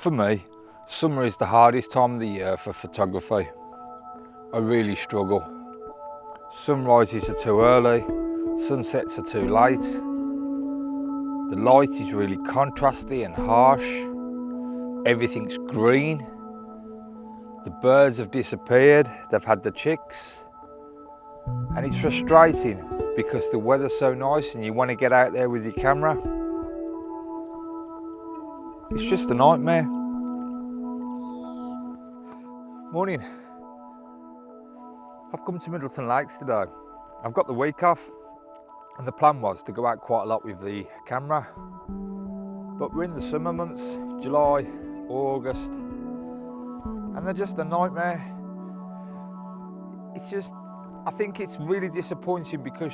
For me, summer is the hardest time of the year for photography. I really struggle. Sunrises are too early, sunsets are too late. The light is really contrasty and harsh. Everything's green. The birds have disappeared, they've had the chicks. And it's frustrating because the weather's so nice and you want to get out there with your camera. It's just a nightmare. Morning. I've come to Middleton Lakes today. I've got the week off and the plan was to go out quite a lot with the camera. But we're in the summer months, July, August, and they're just a nightmare. I think it's really disappointing because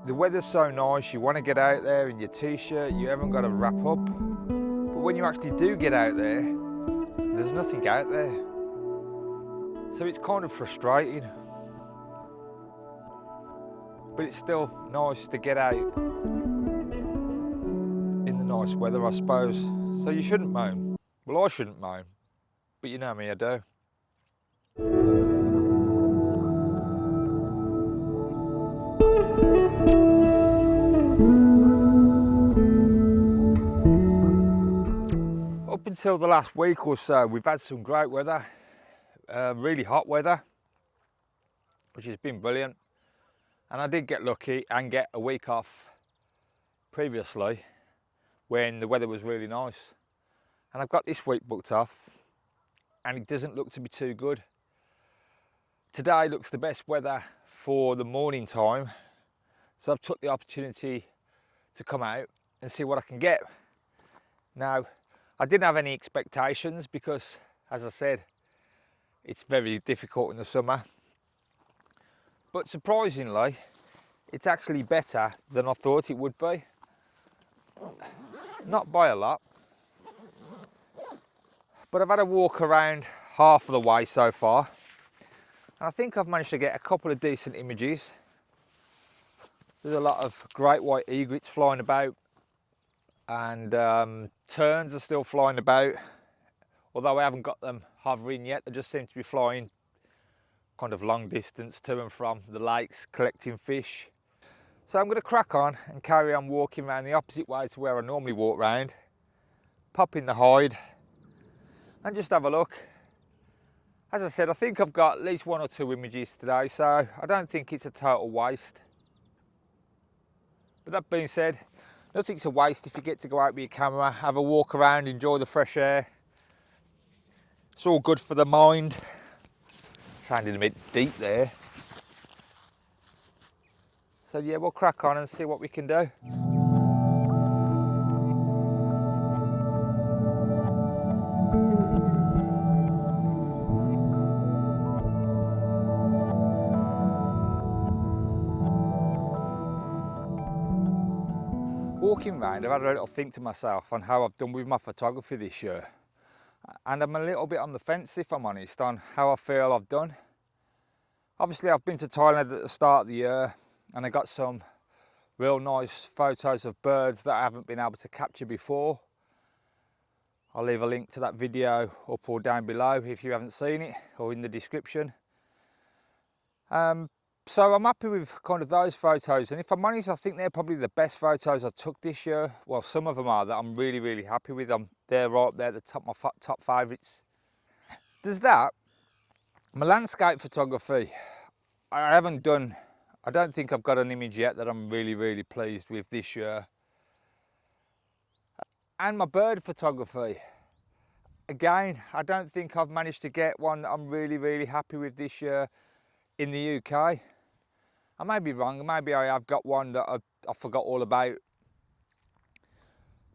the weather's so nice, you want to get out there in your t-shirt, you haven't got to wrap up. But when you actually do get out there, there's nothing out there. So it's kind of frustrating. But it's still nice to get out in the nice weather, I suppose. So you shouldn't moan. Well, I shouldn't moan. But you know me, I do. Up until the last week or so, we've had some great weather. Really hot weather, which has been brilliant. And I did get lucky and get a week off previously when the weather was really nice. And I've got this week booked off and it doesn't look to be too good. Today looks the best weather for the morning time. So I've took the opportunity to come out and see what I can get. Now, I didn't have any expectations because, as I said, it's very difficult in the summer. But surprisingly, it's actually better than I thought it would be. Not by a lot. But I've had a walk around half of the way so far. And I think I've managed to get a couple of decent images. There's a lot of great white egrets flying about. And terns are still flying about. Although I haven't got them hovering yet, they just seem to be flying kind of long distance to and from the lakes collecting fish. So I'm going to crack on and carry on walking around the opposite way to where I normally walk round, pop in the hide and just have a look. As I said, I think I've got at least one or two images today, so I don't think it's a total waste. But that being said, nothing's a waste if you get to go out with your camera, have a walk around, enjoy the fresh air. It's all good for the mind. Sounded a bit deep there. So yeah, we'll crack on and see what we can do. Walking round, I've had a little think to myself on how I've done with my photography this year. And I'm a little bit on the fence, if I'm honest, on how I feel I've done. Obviously, I've been to Thailand at the start of the year and I got some real nice photos of birds that I haven't been able to capture before. I'll leave a link to that video up or down below if you haven't seen it, or in the description. So I'm happy with kind of those photos, and if I'm honest, I think they're probably the best photos I took this year. Well, some of them are that I'm really, really happy with. They're right up there at the top, my top favourites. There's that. My landscape photography, I don't think I've got an image yet that I'm really, really pleased with this year. And my bird photography, again, I don't think I've managed to get one that I'm really, really happy with this year in the UK. I may be wrong, maybe I have got one that I forgot all about.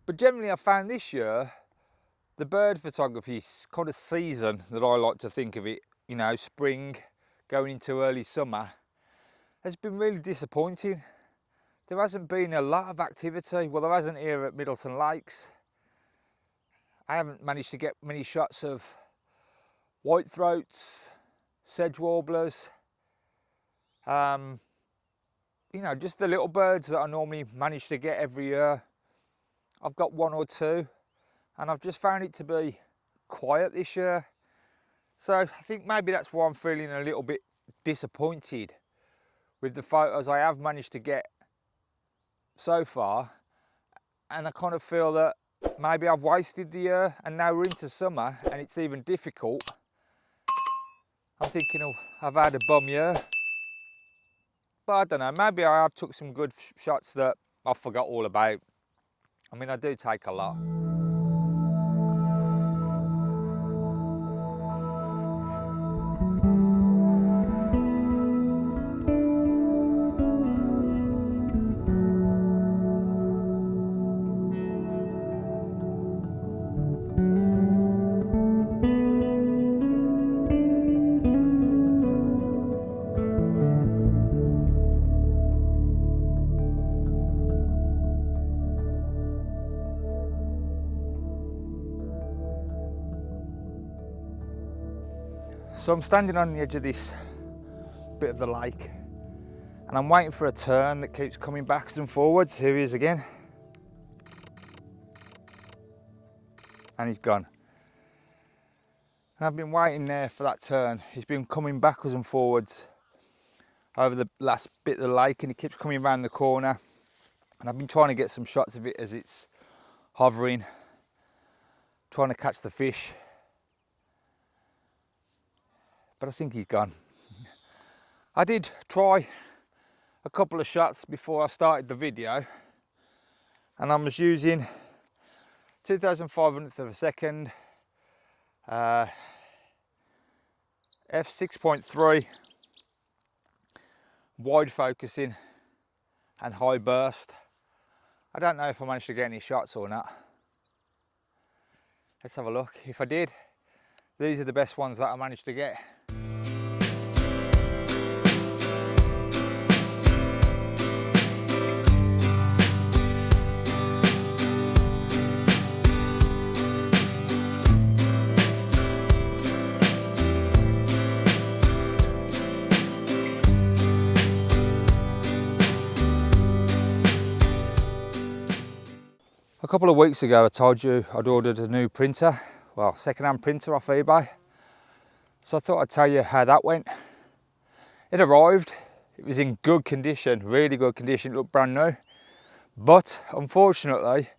But generally I found this year, the bird photography kind of season that I like to think of it, you know, spring going into early summer, has been really disappointing. There hasn't been a lot of activity. Well, there hasn't here at Middleton Lakes. I haven't managed to get many shots of whitethroats, sedge warblers, you know, just the little birds that I normally manage to get every year. I've got one or two, and I've just found it to be quiet this year. So I think maybe that's why I'm feeling a little bit disappointed with the photos I have managed to get so far, and I kind of feel that maybe I've wasted the year, and now we're into summer and it's even difficult. I'm thinking, oh, I've had a bum year. But I don't know, maybe I have took some good shots that I forgot all about. I mean, I do take a lot. So I'm standing on the edge of this bit of the lake, and I'm waiting for a turn that keeps coming backwards and forwards. Here he is again. And he's gone. And I've been waiting there for that turn. He's been coming backwards and forwards over the last bit of the lake, and he keeps coming around the corner. And I've been trying to get some shots of it as it's hovering, trying to catch the fish. But I think he's gone. I did try a couple of shots before I started the video, and I was using 2,500th of a second, f6.3, wide focusing and high burst. I don't know if I managed to get any shots or not. Let's have a look. If I did, these are the best ones that I managed to get. A couple of weeks ago I told you I'd ordered a new printer, well, second-hand printer off eBay. So I thought I'd tell you how that went. It arrived, it was in good condition, really good condition, it looked brand new. But unfortunately,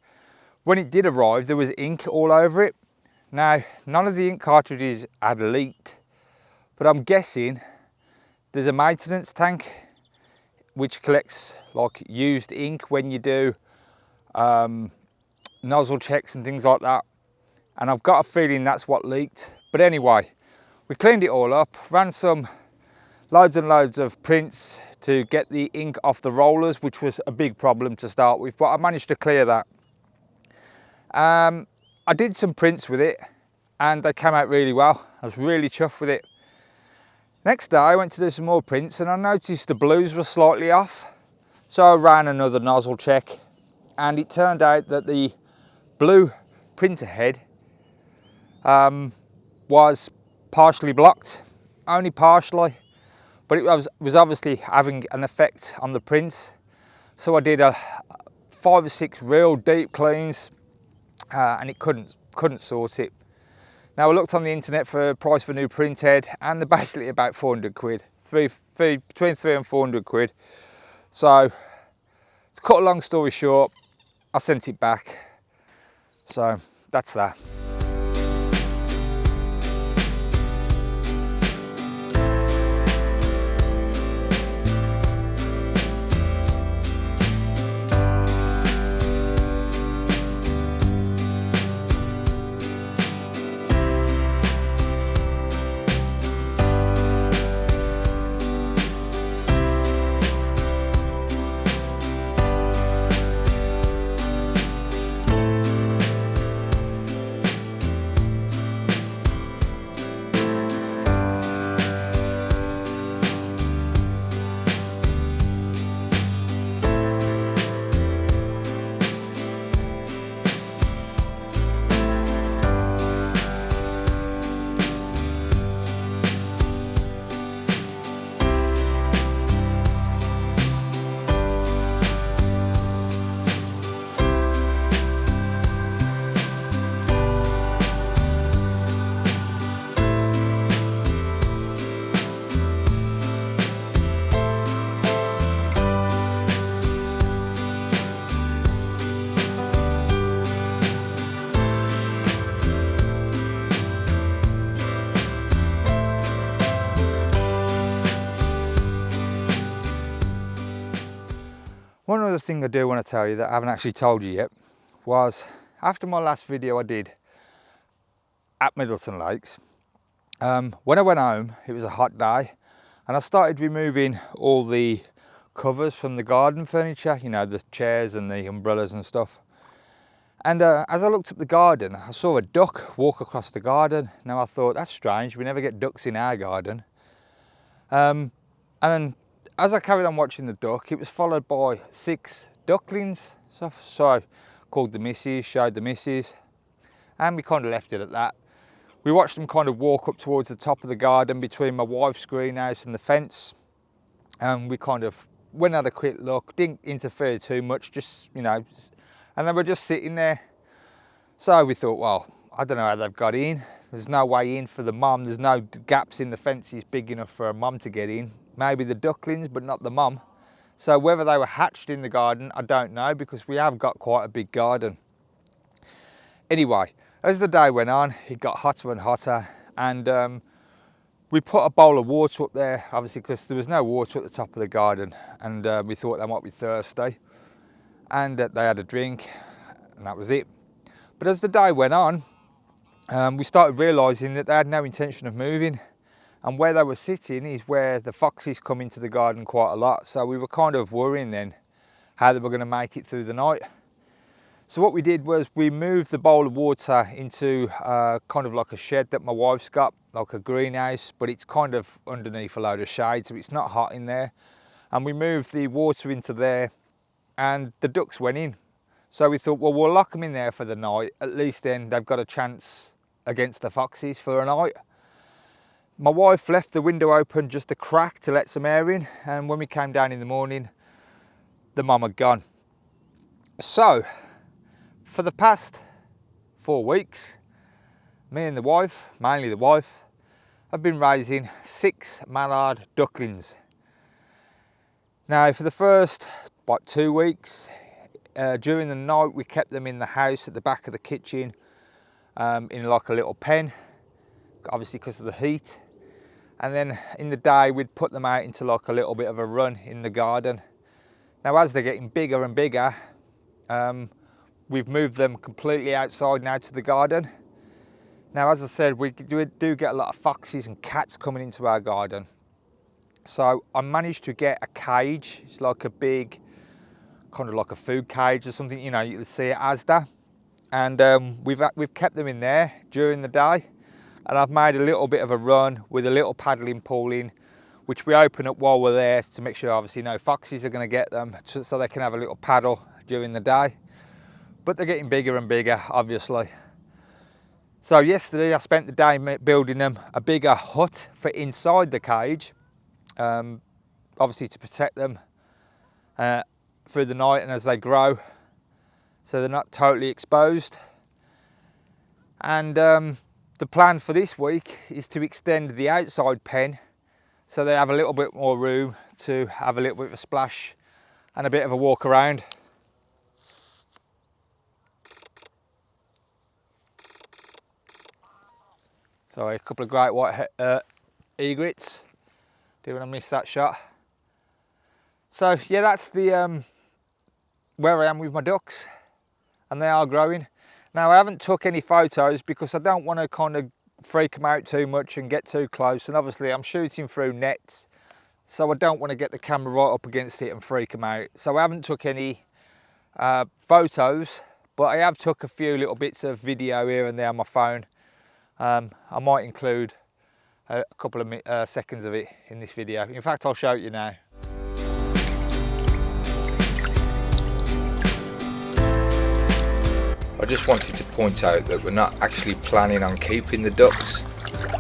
when it did arrive, there was ink all over it. Now, none of the ink cartridges had leaked, but I'm guessing there's a maintenance tank which collects like used ink when you do nozzle checks and things like that, and I've got a feeling that's what leaked. But anyway, we cleaned it all up, ran some loads and loads of prints to get the ink off the rollers, which was a big problem to start with, but I managed to clear that. I did some prints with it and they came out really well. I was really chuffed with it. Next day I went to do some more prints and I noticed the blues were slightly off, so I ran another nozzle check, and it turned out that the blue printer head was partially blocked, only partially, but it was obviously having an effect on the prints. So I did 5 or 6 real deep cleans, and it couldn't sort it. Now I looked on the internet for a price for a new print head, and they're basically about 400 quid, between 300 and 400 quid. So to cut a long story short, I sent it back. So that's that. One other thing I do want to tell you that I haven't actually told you yet was after my last video I did at Middleton Lakes, when I went home, it was a hot day and I started removing all the covers from the garden furniture, you know, the chairs and the umbrellas and stuff. And as I looked up the garden, I saw a duck walk across the garden. Now I thought, that's strange, we never get ducks in our garden. And then as I carried on watching the duck, it was followed by 6 ducklings. So I called the missus, showed the missus, and we kind of left it at that. We watched them kind of walk up towards the top of the garden between my wife's greenhouse and the fence. And we kind of went and had a quick look, didn't interfere too much, just, you know, and they were just sitting there. So we thought, well, I don't know how they've got in. There's no way in for the mum. There's no gaps in the fences big enough for a mum to get in. Maybe the ducklings, but not the mum. So whether they were hatched in the garden, I don't know, because we have got quite a big garden. Anyway, as the day went on, it got hotter and hotter, and we put a bowl of water up there, obviously because there was no water at the top of the garden, and we thought they might be thirsty, and they had a drink, and that was it. But as the day went on, we started realising that they had no intention of moving, and where they were sitting is where the foxes come into the garden quite a lot, so we were kind of worrying then how they were going to make it through the night. So what we did was we moved the bowl of water into kind of like a shed that my wife's got, like a greenhouse, but it's kind of underneath a load of shade, so it's not hot in there. And we moved the water into there, and the ducks went in. So we thought, well, we'll lock them in there for the night. At least then they've got a chance against the foxes for a night. My wife left the window open just a crack to let some air in, and when we came down in the morning, the mum had gone. So for the past 4 weeks, me and the wife, mainly the wife, have been raising 6 mallard ducklings. Now for the first 2 weeks, during the night we kept them in the house at the back of the kitchen, in like a little pen, obviously because of the heat. And then in the day we'd put them out into like a little bit of a run in the garden. Now as they're getting bigger and bigger, we've moved them completely outside now to the garden. Now as I said, we do get a lot of foxes and cats coming into our garden. So I managed to get a cage. It's like a big, kind of like a food cage or something, you know, you'll see at Asda. And we've kept them in there during the day. And I've made a little bit of a run with a little paddling pool in, which we open up while we're there to make sure obviously no foxes are going to get them, so they can have a little paddle during the day. But they're getting bigger and bigger, obviously. So yesterday I spent the day building them a bigger hut for inside the cage, obviously to protect them through the night and as they grow, so they're not totally exposed. And the plan for this week is to extend the outside pen so they have a little bit more room to have a little bit of a splash and a bit of a walk around. Sorry, a couple of great white egrets. Didn't want to miss that shot. So yeah, that's the where I am with my ducks, and they are growing. Now I haven't took any photos because I don't want to kind of freak them out too much and get too close, and obviously I'm shooting through nets, so I don't want to get the camera right up against it and freak them out. So I haven't took any photos, but I have took a few little bits of video here and there on my phone. I might include a couple of seconds of it in this video. In fact, I'll show it you now. I just wanted to point out that we're not actually planning on keeping the ducks.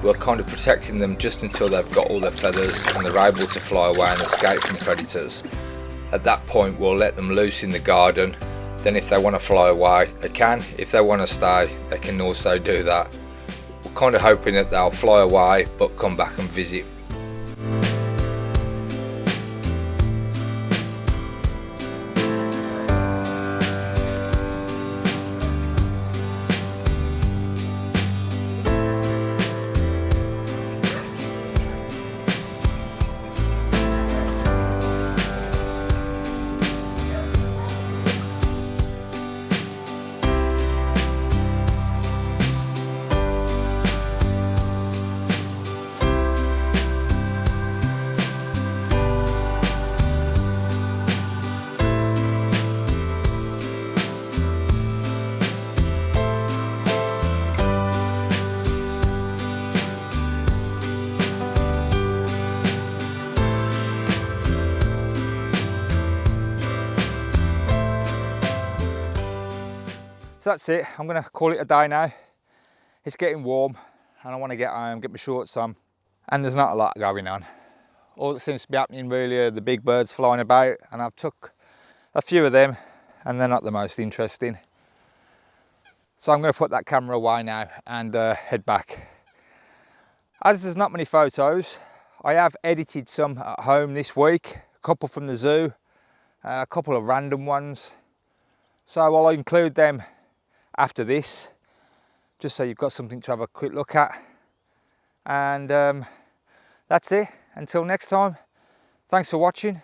We're kind of protecting them just until they've got all their feathers and they're able to fly away and escape from predators. At that point we'll let them loose in the garden. Then if they want to fly away, they can. If they want to stay, they can also do that. We're kind of hoping that they'll fly away but come back and visit. So that's it. I'm going to call it a day now. It's getting warm and I want to get home, get my shorts on. And there's not a lot going on. All that seems to be happening really are the big birds flying about, and I've took a few of them and they're not the most interesting. So I'm going to put that camera away now and head back. As there's not many photos, I have edited some at home this week, a couple from the zoo, a couple of random ones. So I'll include them after this, just so you've got something to have a quick look at. And that's it. Until next time, thanks for watching.